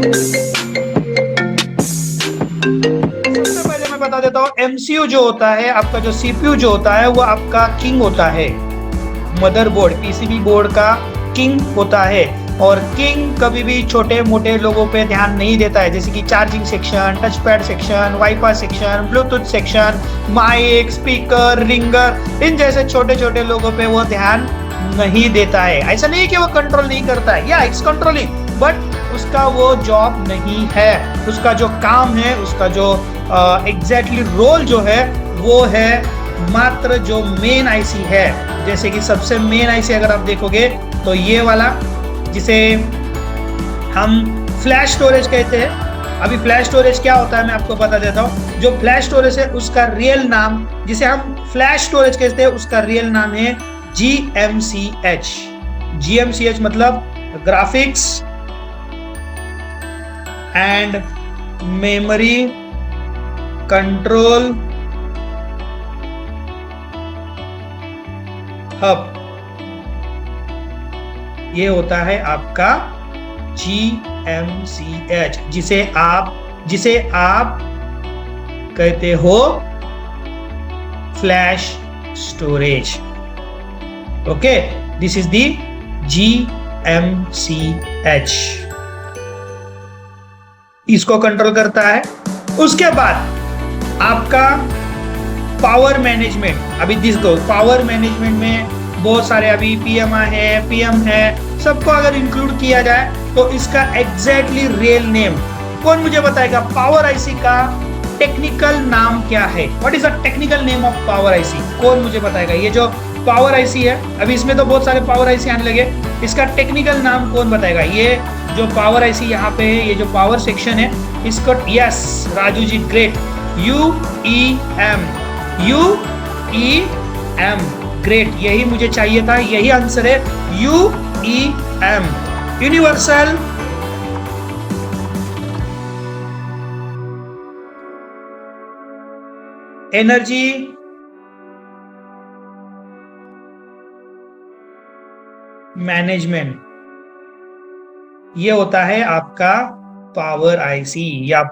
सबसे पहले मैं बता देता हूँ, एमसीयू जो होता है आपका, जो सीपीयू जो होता है वो आपका किंग होता है, मदरबोर्ड पीसीबी बोर्ड का किंग होता है। और किंग कभी भी छोटे मोटे लोगों पे ध्यान नहीं देता है, जैसे कि charging section, touch pad section, wifi section, Bluetooth section, mic, speaker, ringer, इन जैसे छोटे छोटे लोगों पे वो ध्यान नहीं देता है। ऐसा नहीं कि वो कंट्रोल नहीं करता है, या इट्स कंट्रोलिंग, बट उसका वो जॉब नहीं है। उसका जो काम है, उसका जो एग्जैक्टली रोल जो है वो है मात्र जो मेन आईसी है। जैसे कि सबसे मेन आईसी अगर आप देखोगे तो ये वाला, जिसे हम फ्लैश स्टोरेज कहते हैं। अभी फ्लैश स्टोरेज क्या होता है मैं आपको बता देता हूँ। जो फ्लैश स्टोरेज है उसका रियल नाम, जिसे हम फ्लैश स्टोरेज कहते हैं, उसका रियल नाम है GMCH। GMCH मतलब graphics and memory control hub, ये होता है आपका GMCH, जिसे आप कहते हो flash storage. Okay, this is the GMCH, इसको कंट्रोल करता है। उसके बाद आपका पावर मैनेजमेंट। अभी देखो, पावर मैनेजमेंट में बहुत सारे अभी PMI है, PM है, सबको अगर इंक्लूड किया जाए तो इसका एग्जैक्टली रियल नेम कौन मुझे बताएगा? पावर आईसी का टेक्निकल नाम क्या है? What is the technical name of power IC? कौन मुझे बताएगा? ये जो पावर आईसी है, अभी इसमें तो बहुत सारे पावर आईसी आने लगे, इसका टेक्निकल नाम कौन बताएगा? ये जो पावर आईसी यहाँ पे है, ये जो पावर सेक्शन है, इसको, yes Raju ji, great, UEM, great, यही मुझे चाहिए था, यही आंसर है, UEM, यूनिवर्सल एनर्जी मैनेजमेंट। ये होता है आपका पावर आईसी, या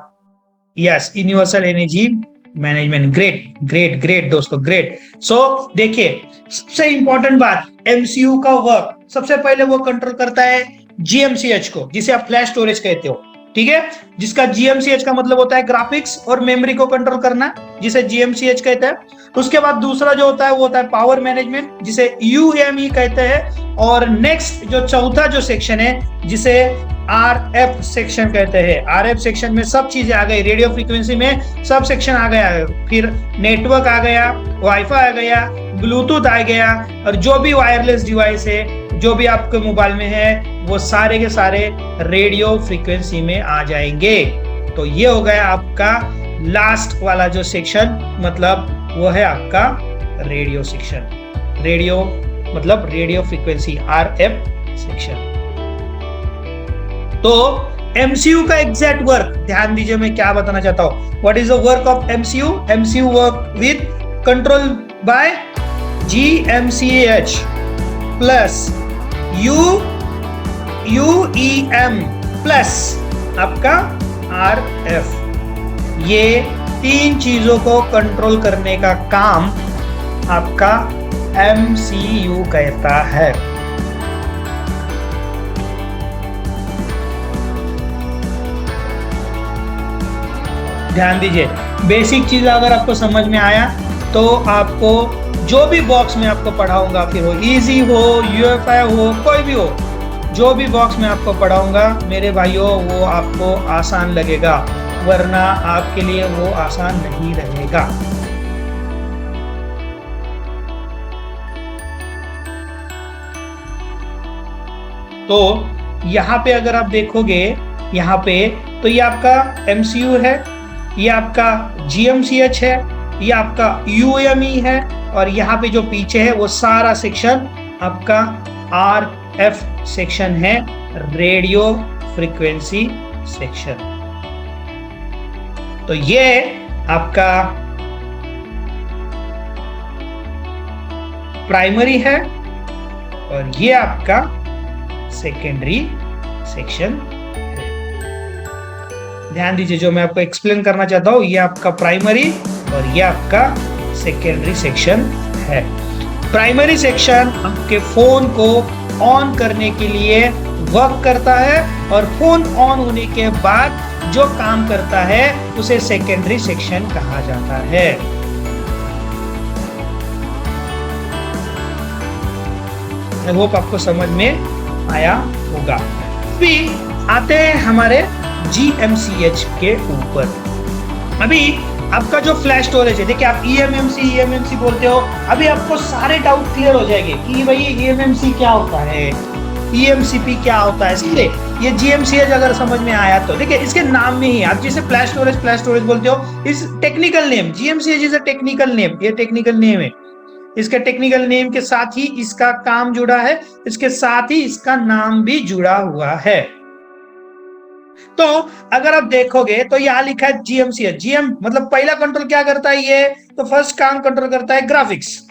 yes, universal energy management. Great great great दोस्तों, ग्रेट। सो देखिए, सबसे इंपॉर्टेंट बात, एमसीयू का वर्क सबसे पहले वो कंट्रोल करता है GMCH को, जिसे आप फ्लैश स्टोरेज कहते हो, ठीक है, जिसका GMCH का मतलब होता है ग्राफिक्स और मेमोरी को कंट्रोल करना, जिसे GMCH कहते हैं। उसके बाद दूसरा जो होता है वो होता है पावर मैनेजमेंट, जिसे UME कहते हैं। और नेक्स्ट जो चौथा जो सेक्शन है, जिसे RF सेक्शन कहते हैं। RF सेक्शन में सब चीजें आ गई, रेडियो फ्रीक्वेंसी में सब सेक्शन आ गया है, फिर नेटवर्क आ गया, वाईफाई आ गया, ब्लूटूथ आ गया, और जो भी वायरलेस डिवाइस है, जो भी आपके मोबाइल में है, वो सारे के सारे रेडियो फ्रीक्वेंसी में आ जाएंगे। तो ये हो गया आपका लास्ट वाला जो सेक्शन, मतलब वो है आपका रेडियो सेक्शन। रेडियो मतलब रेडियो फ्रीक्वेंसी, RF सेक्शन। तो MCU का एग्जैक्ट वर्क ध्यान दीजिए, मैं क्या बताना चाहता हूं। What is the work of MCU? MCU work with control by GMCH plus UEM plus आपका RF। ये तीन चीजों को कंट्रोल करने का काम आपका MCU कहता है। ध्यान दीजिए, बेसिक चीज अगर आपको समझ में आया तो आपको जो भी बॉक्स में आपको पढ़ाऊंगा, फिर वो इजी हो, UFI हो, कोई भी हो, जो भी बॉक्स में आपको पढ़ाऊंगा मेरे भाइयों, वो आपको आसान लगेगा, वरना आपके लिए वो आसान नहीं रहेगा। तो यहाँ पे अगर आप देखोगे, यहाँ पे तो ये आपका MCU है, ये आपका GMCH है, ये आपका UME है, और यहाँ पे जो पीछे है वो सारा सेक्शन आपका RF सेक्शन है, रेडियो फ्रीक्वेंसी सेक्शन। तो ये आपका प्राइमरी है और ये आपका सेकेंडरी सेक्शन है। ध्यान दीजिए, जो मैं आपको एक्सप्लेन करना चाहता हूँ, ये आपका प्राइमरी और ये आपका सेकेंडरी सेक्शन है। प्राइमरी सेक्शन आपके फोन को ऑन करने के लिए वर्क करता है और फोन ऑन होने के बाद जो काम करता है उसे सेकेंडरी सेक्शन कहा जाता है। आई होप आपको समझ में आया होगा। अभी आते हैं हमारे GMCH के ऊपर। अभी आपका जो फ्लैश स्टोरेज है, देखिए आप EMMC बोलते हो, अभी आपको सारे डाउट क्लियर हो जाएंगे कि भाई EMMC क्या होता है, EMCP क्या होता है। इसलिए ये GMCH अगर समझ में आया तो देखिए इसके नाम में ही, आप जिसे फ्लैश स्टोरेज बोलते हो, इस technical name GMCH is a technical name, ये टेक्निकल नेम है। इसके टेक्निकल नेम के साथ ही इसका काम जुड़ा है, इसके साथ ही इसका नाम भी जुड़ा हुआ है। तो अगर आप देखोगे तो यहां लिखा है GMCH। GM मतलब पहला कंट्रोल क्या करता है, ये तो फर्स्ट काम कंट्रोल करता है ग्राफिक्स,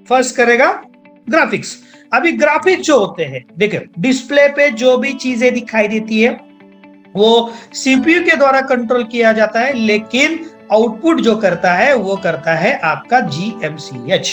फर्स्ट करेगा ग्राफिक्स। अभी ग्राफिक्स जो होते हैं, देखिए डिस्प्ले पे जो भी चीजें दिखाई देती है वो CPU के द्वारा कंट्रोल किया जाता है, लेकिन आउटपुट जो करता है वो करता है आपका GMCH,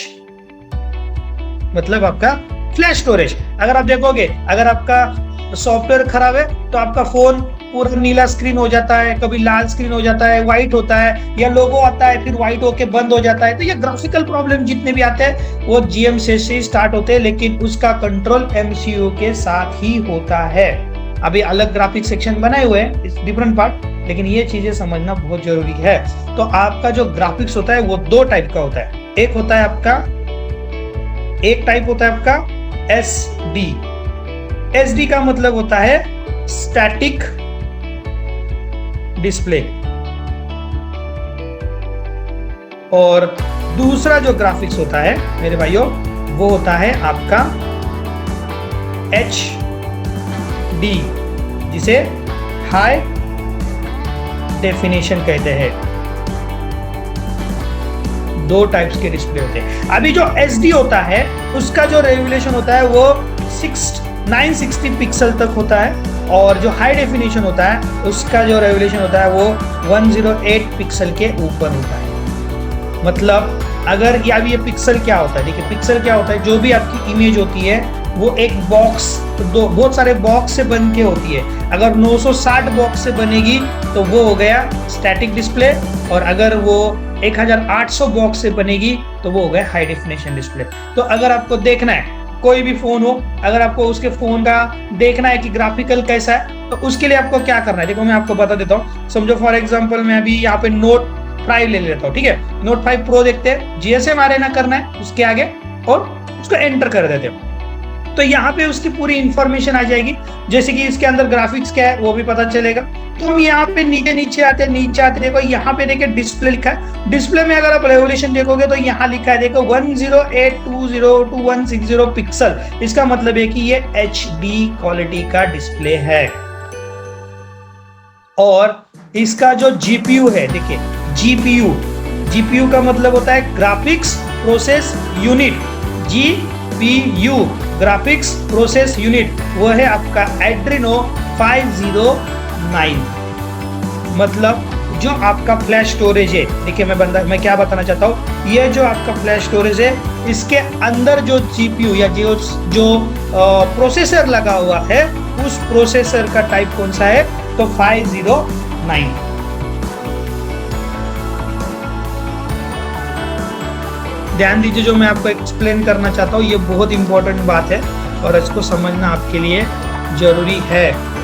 मतलब आपका फ्लैश स्टोरेज। अगर आप देखोगे, अगर आपका सॉफ्टवेयर खराब है तो आपका फोन पूरा नीला स्क्रीन हो जाता है, कभी लाल स्क्रीन हो जाता है, व्हाइट होता है, या लोगो आता है फिर व्हाइट होके बंद हो जाता है। तो ये ग्राफिकल प्रॉब्लम जितने भी आते हैं वो GMCH से स्टार्ट होते हैं, लेकिन उसका कंट्रोल MCU के साथ ही होता है। अभी अलग ग्राफिक सेक्शन बनाए हुए हैं, डिफरेंट पार्ट, लेकिन ये चीजें समझना बहुत जरूरी है। तो आपका जो ग्राफिक्स होता है वो दो टाइप का होता है। एक टाइप होता है आपका SD। SD का मतलब होता है स्टैटिक डिस्प्ले, और दूसरा जो ग्राफिक्स होता है मेरे भाइयों वो होता है आपका HD, जिसे हाई डेफिनेशन कहते हैं। दो टाइप्स के डिस्प्ले होते हैं। अभी जो SD होता है उसका जो रेजोल्यूशन होता है वो 960 पिक्सल तक होता है, और जो हाई डेफिनेशन होता है उसका जो रेजोल्यूशन होता है वो 108 पिक्सल के ऊपर होता है। मतलब अगर ये पिक्सल क्या होता है, देखिए पिक्सल क्या होता है, जो भी आपकी इमेज होती है वो एक बॉक्स, बहुत सारे बॉक्स से बन के होती है। अगर 960 बॉक्स से बनेगी तो वो हो गया स्टैटिक डिस्प्ले, और अगर वो 1800 बॉक्स से बनेगी तो वो हो गया हाई डेफिनेशन डिस्प्ले। तो अगर आपको देखना है कोई भी फोन हो, अगर आपको उसके फोन का देखना है कि ग्राफिकल कैसा है, तो उसके लिए आपको क्या करना है, देखो मैं आपको बता देता हूँ। समझो फॉर एग्जांपल मैं अभी यहाँ पे Note 5 ले लेता हूँ, ठीक है। Note 5 Pro देखते हैं, GSM RNA करना है उसके आगे और उसको एंटर कर देते हो, तो यहाँ पे उसकी पूरी इंफॉर्मेशन आ जाएगी, जैसे कि इसके अंदर ग्राफिक्स क्या है वो भी पता चलेगा। तो हम यहाँ पे नीचे आते देखो यहाँ पे देखिए डिस्प्ले लिखा है। डिस्प्ले में अगर आप रेवोल्यूशन देखोगे तो यहाँ लिखा है देखो 1082 to 160 पिक्सल। इसका मतलब है कि ये HD क्वालिटी का डिस्प्ले है। और इसका जो GPU है, देखिए GPU का मतलब होता है graphics process unit. GPU graphics process unit, वो है आपका एड्रेनो 509। मतलब जो आपका फ्लैश स्टोरेज है, देखिए मैं क्या बताना चाहता हूँ, ये जो आपका फ्लैश स्टोरेज है इसके अंदर जो GPU या जो प्रोसेसर लगा हुआ है उस प्रोसेसर का टाइप कौन सा है, तो 509। ध्यान दीजिए, जो मैं आपको एक्सप्लेन करना चाहता हूँ ये बहुत इंपॉर्टेंट बात है और इसको समझना आपके लिए जरूरी है।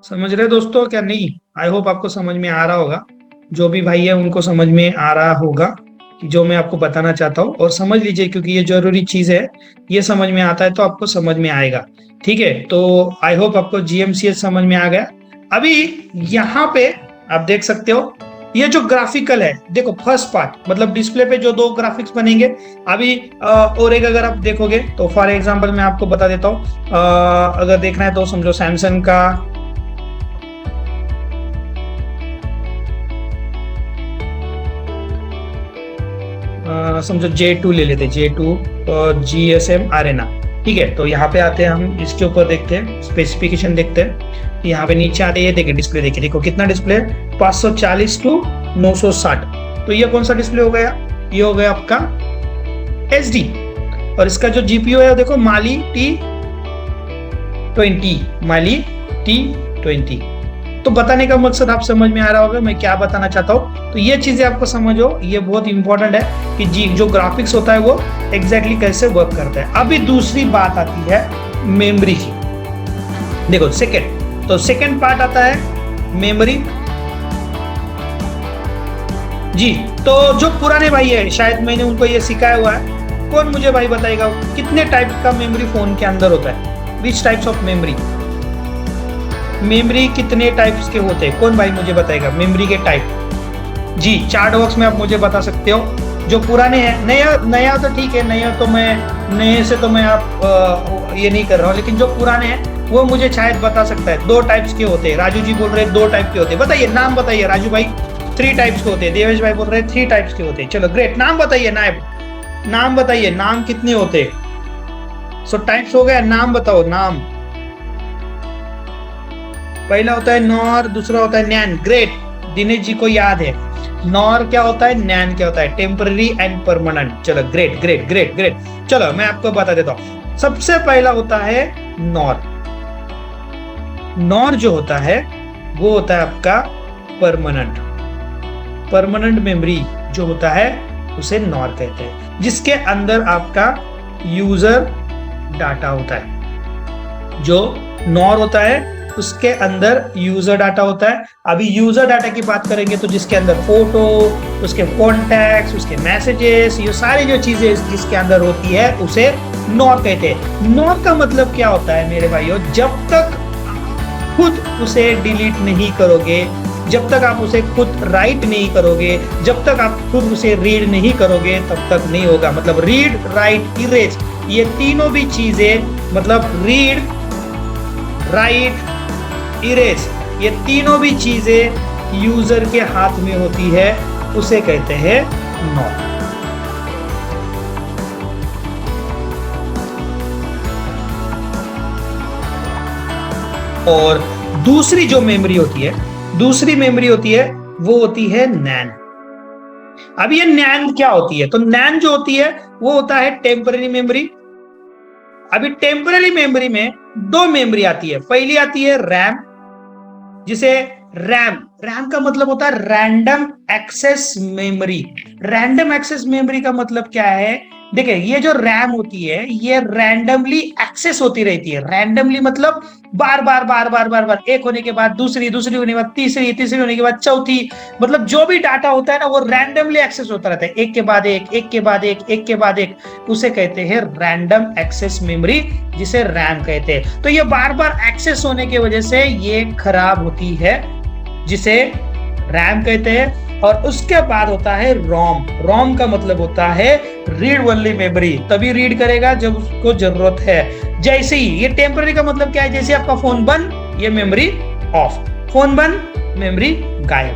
समझ रहे दोस्तों क्या नहीं? आई होप आपको समझ में आ रहा होगा, जो भी भाई है उनको समझ में आ रहा होगा कि जो मैं आपको बताना चाहता हूँ। और समझ लीजिए क्योंकि ये जरूरी चीज है, ये समझ में आता है तो आपको समझ में आएगा, ठीक है। तो आई होप आपको GMCH समझ में आ गया। अभी यहाँ पे आप देख सकते हो ये जो ग्राफिकल है, देखो फर्स्ट पार्ट मतलब डिस्प्ले पे जो दो ग्राफिक्स बनेंगे अभी, और एक अगर आप देखोगे तो फॉर एग्जांपल मैं आपको बता देता हूँ, अगर देखना है तो समझो सैमसंग का समझो J2 ले लेते, J2 और GSM Arena, ठीक है। तो यहाँ पे आते हैं हम, इसके ऊपर देखते हैं, स्पेसिफिकेशन देखते हैं। यहाँ पे नीचे आते हैं, देखिए डिस्प्ले, देखिए देखो कितना डिस्प्ले, 540 टू 960। तो ये कौन सा डिस्प्ले हो गया, ये हो गया आपका HD। और इसका जो GPU है देखो Mali T20, Mali T20। तो बताने का मकसद आप समझ में आ रहा होगा मैं क्या बताना चाहता हूँ। तो ये चीजें आपको समझो, ये बहुत इंपॉर्टेंट है कि जी जो ग्राफिक्स होता है वो एग्जैक्टली कैसे वर्क करता है। अभी दूसरी बात आती है मेमोरी की। देखो सेकंड, तो सेकंड पार्ट आता है मेमोरी जी। तो जो पुराने भाई है, शायद मैंने उनको ये सिखाया हुआ है, कौन मुझे भाई बताएगा कितने टाइप का मेमोरी फोन के अंदर होता है, which types of memory, memory कितने टाइप्स के होते हैं, कौन भाई मुझे बताएगा मेमोरी के टाइप जी। चार्ट बॉक्स में आप मुझे बता सकते हो। जो पुराने हैं, नया नया तो ठीक है, नया तो मैं नए से तो मैं आप ये नहीं कर रहा हूँ, लेकिन जो पुराने हैं वो मुझे शायद बता सकता है। 2 टाइप्स के होते हैं, राजू जी बोल रहे हैं 2 टाइप के होते हैं, बताइए नाम बताइए राजू भाई। 3 टाइप्स के होते हैं, देवेश भाई बोल रहे हैं 3 टाइप्स के होते हैं। चलो ग्रेट, नाम बताइए, नाम बताइए, नाम कितने होते हैं। सो टाइप्स हो गया, नाम बताओ नाम। पहला होता है नॉर, दूसरा होता है नैन। ग्रेट, दिनेश जी को याद है नॉर क्या होता है, नैन क्या होता है, टेम्पररी एंड परमानेंट। चलो ग्रेट ग्रेट ग्रेट ग्रेट। चलो मैं आपको बता देता हूं। सबसे पहला होता है नॉर। नॉर जो होता है वो होता है आपका परमानेंट। परमानेंट मेमोरी जो होता है उसे नॉर कहते हैं, जिसके अंदर आपका यूजर डाटा होता है। जो नॉर होता है उसके अंदर यूजर डाटा होता है। अभी यूजर डाटा की बात करेंगे तो जिसके अंदर फोटो, उसके कॉन्टैक्ट्स, उसके मैसेजेस, ये सारी जो चीजें जिसके अंदर होती है उसे नॉर कहते हैं। नॉर का मतलब क्या होता है मेरे भाइयों, जब तक खुद उसे डिलीट नहीं करोगे, जब तक आप उसे खुद राइट नहीं करोगे, जब तक आप खुद उसे रीड नहीं करोगे तब तक नहीं होगा। मतलब रीड, राइट, इरेज, ये तीनों भी चीजें, मतलब रीड, राइट, इरेज, ये तीनों भी चीजें यूजर के हाथ में होती है, उसे कहते हैं नॉर। और दूसरी जो मेमोरी होती है, दूसरी मेमोरी होती है वो होती है नैन। अब ये नैन क्या होती है, तो नैन जो होती है वो होता है टेम्पररी मेमोरी। अभी टेम्पररी मेमोरी में 2 मेमोरी आती है। पहली आती है रैम, जिसे रैम का मतलब होता है random access memory. Random access memory का मतलब क्या है, देखिए ये जो रैम होती है ये रैंडमली एक्सेस होती रहती है। रैंडमली मतलब बार बार बार बार बार बार, एक होने के बाद दूसरी, दूसरी होने के बाद तीसरी, तीसरी होने के बाद चौथी, मतलब जो भी डाटा होता है ना वो रैंडमली एक्सेस होता रहता है, एक के बाद एक, एक के बाद एक, एक के बाद एक। उसे कहते हैं रैंडम एक्सेस मेमोरी, जिसे रैम कहते हैं। तो ये बार बार एक्सेस होने की वजह से ये खराब होती है, जिसे रैम कहते हैं। और उसके बाद होता है रोम। रोम का मतलब होता है रीड ओनली मेमोरी, तभी रीड करेगा जब उसको जरूरत है। जैसे ही ये टेम्पररी का मतलब क्या है, जैसे आपका फोन बंद, ये मेमोरी ऑफ, फोन बंद, मेमोरी गायब।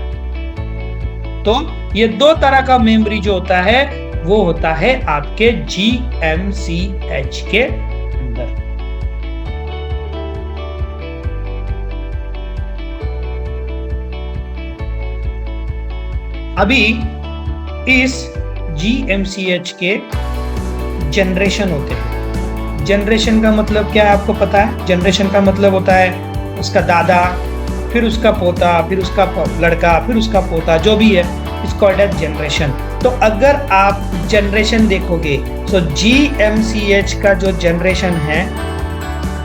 तो ये 2 तरह का मेमोरी जो होता है वो होता है आपके GMCH के अंदर। अभी इस GMCH के जनरेशन होते हैं। जनरेशन का मतलब क्या है आपको पता है? जनरेशन का मतलब होता है उसका दादा, फिर उसका पोता, फिर उसका लड़का, फिर उसका पोता, जो भी है, इट्स कॉल्ड एज जनरेशन। तो अगर आप जनरेशन देखोगे तो GMCH का जो जनरेशन है,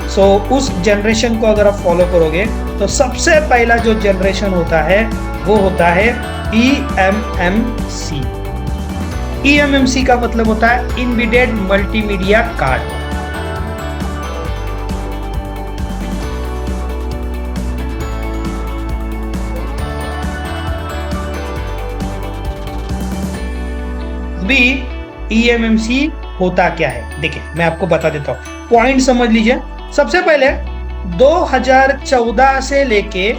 सो उस जनरेशन को अगर आप फॉलो करोगे तो सबसे पहला जो जनरेशन होता है वो होता है eMMC। eMMC का मतलब होता है embedded multimedia card. B eMMC होता क्या है? देखिए मैं आपको बता देता हूं, पॉइंट समझ लीजिए। सबसे पहले 2014 से लेके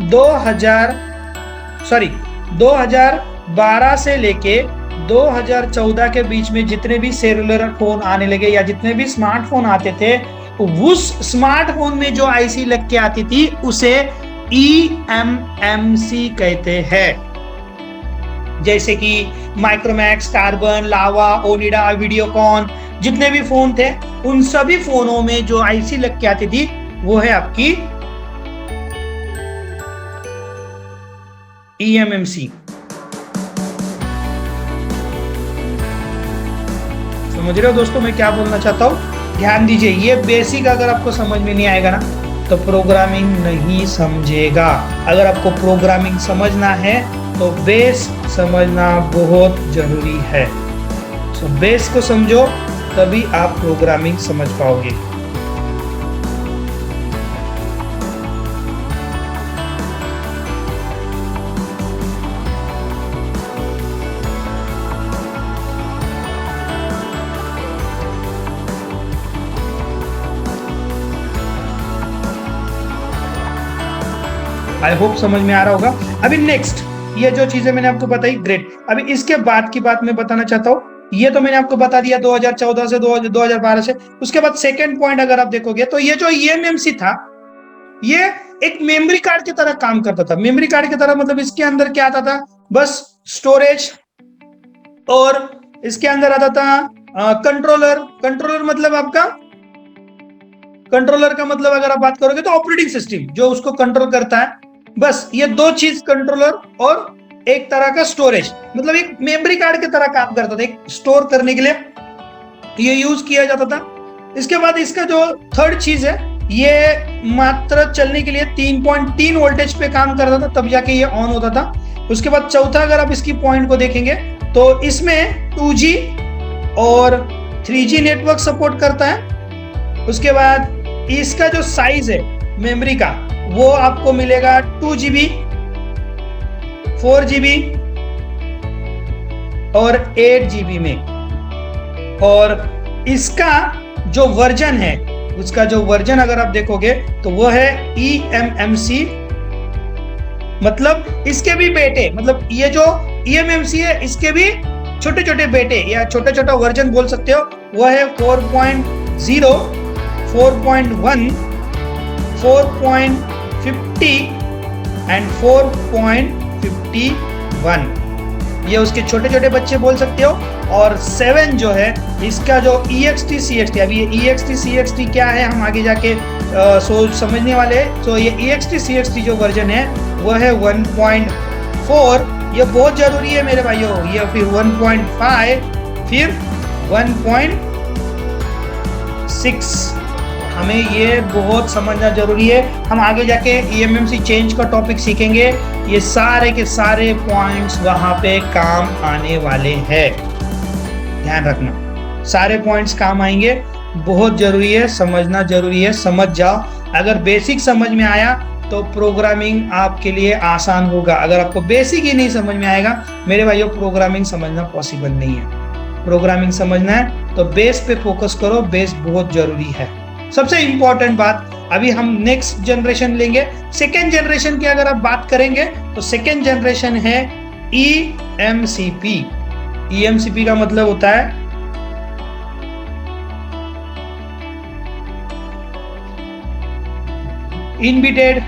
2012 से लेके 2014 के बीच में जितने भी सेलुलर फोन आने लगे या जितने भी स्मार्टफोन आते थे, उस स्मार्टफोन में जो आईसी लग के आती थी उसे ईएमएमसी कहते हैं। जैसे कि माइक्रोमैक्स, कार्बन, लावा, ओनिडा, वीडियोकॉन, जितने भी फोन थे उन सभी फोनों में जो आईसी लग के आती थी वो है आपकी ईएमएमसी। समझ रहे हो दोस्तों मैं क्या बोलना चाहता हूं? ध्यान दीजिए, ये बेसिक अगर आपको समझ में नहीं आएगा ना तो प्रोग्रामिंग नहीं समझेगा। अगर आपको प्रोग्रामिंग समझना है तो बेस समझना बहुत जरूरी है। सो बेस को समझो तभी आप प्रोग्रामिंग समझ पाओगे। आई होप समझ में आ रहा होगा। अभी नेक्स्ट, ये जो चीजें मैंने आपको बताई, ग्रेट। अभी इसके बाद की बात मैं बताना चाहता हूँ। ये तो मैंने आपको बता दिया 2014 से 2012 से। उसके बाद सेकंड पॉइंट अगर आप देखोगे तो ये जो ईएमएमसी था ये एक मेमोरी कार्ड की तरह काम करता था। मेमोरी कार्ड की तरह मतलब इसके अंदर क्या आता था? बस स्टोरेज, और इसके अंदर आता था कंट्रोलर। कंट्रोलर मतलब आपका, कंट्रोलर का मतलब अगर आप बात करोगे तो ऑपरेटिंग सिस्टम जो उसको कंट्रोल करता है। बस ये दो चीज, कंट्रोलर और एक तरह का स्टोरेज, मतलब एक मेमोरी कार्ड की तरह काम करता था। एक स्टोर करने के लिए ये यूज किया जाता था। इसके बाद इसका जो थर्ड चीज है, ये मात्र चलने के लिए 3.3 वोल्टेज पे काम करता था, तब जाके ये ऑन होता था। उसके बाद चौथा अगर आप इसकी पॉइंट को देखेंगे तो इसमें 2G और 3G नेटवर्क सपोर्ट करता है। उसके बाद इसका जो साइज है मेमोरी का वो आपको मिलेगा 2GB, 4GB और 8GB में। और इसका जो वर्जन है, उसका जो वर्जन अगर आप देखोगे तो वो है EMMC। मतलब इसके भी बेटे, मतलब ये जो EMMC है इसके भी छोटे छोटे बेटे या छोटा छोटा वर्जन बोल सकते हो, वो है 4.0, 4.1, 4.50 एंड 4.51। ये उसके छोटे छोटे बच्चे बोल सकते हो। और 7 जो है इसका जो EXT CXT, अभी ये EXT CXT क्या है हम आगे जाके सोच समझने वाले हैं। तो ये EXT CXT जो वर्जन है वो है 1.4। ये बहुत जरूरी है मेरे भाइयों। ये फिर 1.5, फिर 1.6। हमें ये बहुत समझना जरूरी है। हम आगे जाके EMMC चेंज का टॉपिक सीखेंगे। ये सारे के सारे पॉइंट्स वहां पे काम आने वाले हैं, ध्यान रखना। सारे पॉइंट्स काम आएंगे, बहुत जरूरी है, समझना जरूरी है। समझ जाओ। अगर बेसिक समझ में आया तो प्रोग्रामिंग आपके लिए आसान होगा। अगर आपको बेसिक ही नहीं समझ में आएगा मेरे भाइयों, प्रोग्रामिंग समझना पॉसिबल नहीं है। प्रोग्रामिंग समझना है तो बेस पे फोकस करो, बेस बहुत जरूरी है। सबसे इंपॉर्टेंट बात, अभी हम नेक्स्ट जनरेशन लेंगे। सेकेंड जनरेशन की अगर आप बात करेंगे तो सेकेंड जनरेशन है EMCP। EMCP का मतलब होता है इनबिल्टेड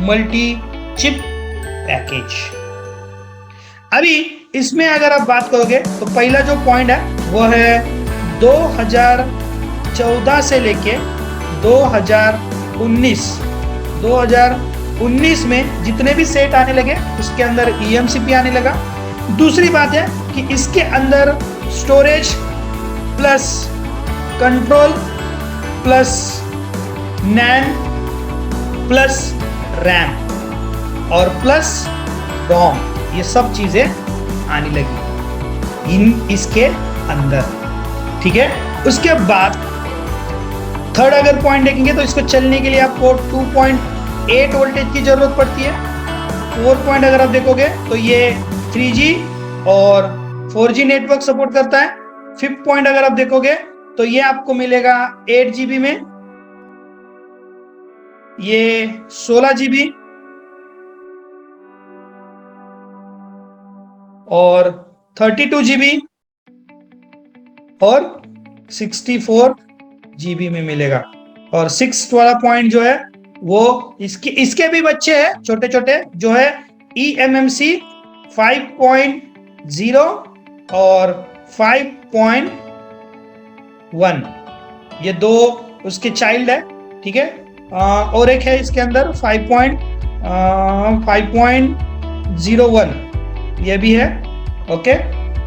मल्टी चिप पैकेज। अभी इसमें अगर आप बात करोगे तो पहला जो पॉइंट है वो है 2014 से लेके 2019 में जितने भी सेट आने लगे उसके अंदर EMCP आने लगा। दूसरी बात है कि इसके अंदर स्टोरेज प्लस कंट्रोल प्लस नैन प्लस रैम और प्लस रोम, ये सब चीजें आने लगी इसके अंदर, ठीक है। उसके बाद थर्ड अगर पॉइंट देखेंगे तो इसको चलने के लिए आपको 2.8 वोल्टेज की जरूरत पड़ती है। 4 पॉइंट अगर आप देखोगे तो ये 3G और 4G नेटवर्क सपोर्ट करता है। 5th पॉइंट अगर आप देखोगे तो ये आपको मिलेगा 8 GB में, ये 16 GB और 32 GB और 64 GB में मिलेगा। और 6th वाला पॉइंट जो है वो इसके भी बच्चे हैं छोटे छोटे, जो है eMMC 5.0 और 5.1, ये दो उसके चाइल्ड है, ठीक है। और एक है इसके अंदर 5.01, ये भी है, ओके।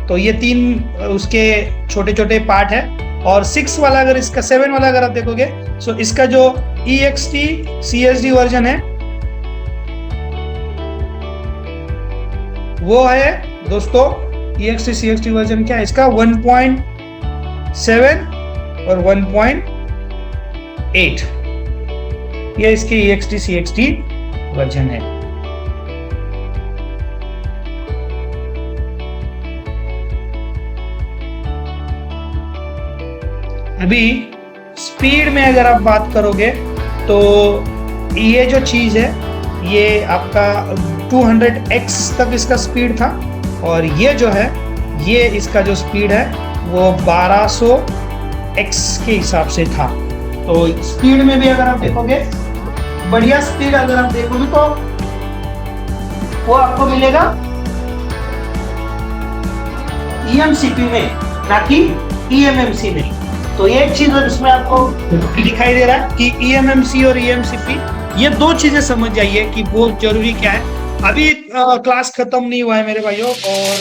तो ये 3 उसके छोटे छोटे पार्ट है। और 6 वाला अगर इसका 7 वाला अगर आप देखोगे तो इसका जो EXT CSD वर्जन है वो है दोस्तों, EXT CSD वर्जन क्या है इसका 1.7 और 1.8, ये इसके EXT CSD वर्जन है। अभी स्पीड में अगर आप बात करोगे तो ये जो चीज है ये आपका 200x तक इसका स्पीड था, और ये जो है ये इसका जो स्पीड है वो 1200x के हिसाब से था। तो स्पीड में भी अगर आप देखोगे, बढ़िया स्पीड अगर आप देखोगे तो वो आपको मिलेगा eMCP में, ना कि eMMC में। तो एक चीज इसमें आपको दिखाई दे रहा है कि eMMC और eMCP, ये दो चीजें समझ जाइए कि बहुत जरूरी क्या है। अभी क्लास खत्म नहीं हुआ है मेरे भाइयों, और